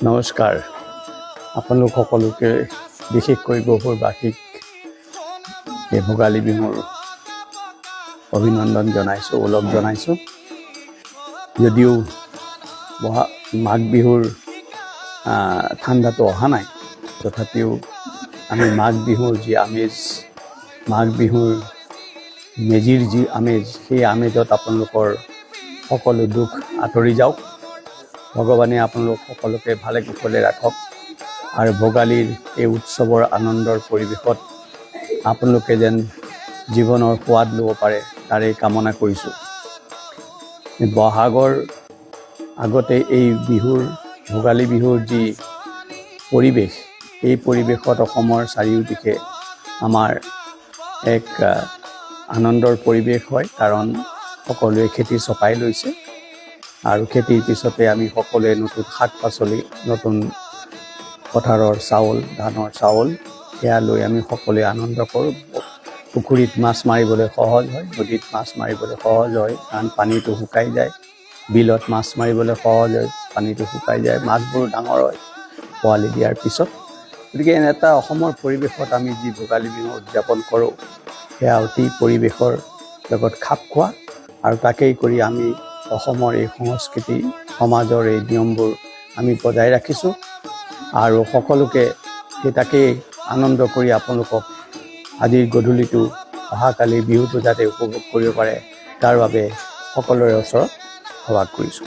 নমস্কাৰ আপোনালোক সকলোকে বিশেষকৈ গহপুৰ বাৰ্ষিক এই ভোগালী বিহুৰ অভিনন্দন জনাইছোঁ, ওলগ জনাইছোঁ। যদিও মাঘ বিহুৰ ঠাণ্ডাটো অহা নাই, তথাপিও আমি মাঘ বিহুৰ যি আমেজ, মাঘ বিহুৰ মেজিৰ যি আমেজ, সেই আমেজত আপোনালোকৰ সকলো দুখ আঁতৰি যাওক। ভগৱানে আপোনালোক সকলোকে ভালে কুশলে ৰাখক আৰু ভোগালীৰ এই উৎসৱৰ আনন্দৰ পৰিৱেশত আপোনালোকে যেন জীৱনৰ সোৱাদ ল'ব পাৰে তাৰে কামনা কৰিছোঁ। বহাগৰ আগতে এই বিহুৰ ভোগালী বিহুৰ যি পৰিৱেশ, এই পৰিৱেশত অসমৰ চাৰিওদিশে আমাৰ এক আনন্দৰ পৰিৱেশ হয়, কাৰণ সকলোৱে খেতি চপাই লৈছে আৰু খেতিৰ পিছতে আমি সকলোৱে নতুন শাক পাচলি, নতুন পথাৰৰ চাউল, ধানৰ চাউল সেয়া লৈ আমি সকলোৱে আনন্দ কৰোঁ। পুখুৰীত মাছ মাৰিবলৈ সহজ হয়, নদীত মাছ মাৰিবলৈ সহজ হয়, কাৰণ পানীটো শুকাই যায়। বিলত মাছ মাৰিবলৈ সহজ হয়, পানীটো শুকাই যায়, মাছবোৰ ডাঙৰ হয় পোৱালি দিয়াৰ পিছত। গতিকে এনে এটা অসমৰ পৰিৱেশত আমি যি ভোগালী বিহু উদযাপন কৰোঁ, সেয়া অতি পৰিৱেশৰ লগত খাপ খোৱা, আৰু তাকেই কৰি আমি অসমৰ এই সংস্কৃতি সমাজৰ এই নিয়মবোৰ আমি বজাই ৰাখিছোঁ আৰু সকলোকে সেই তাকেই আনন্দ কৰি আপোনালোকক আজিৰ গধূলিটো, অহাকালি বিহুটো যাতে উপভোগ কৰিব পাৰে, তাৰ বাবে সকলোৰে ওচৰত আহ্বান কৰিছোঁ।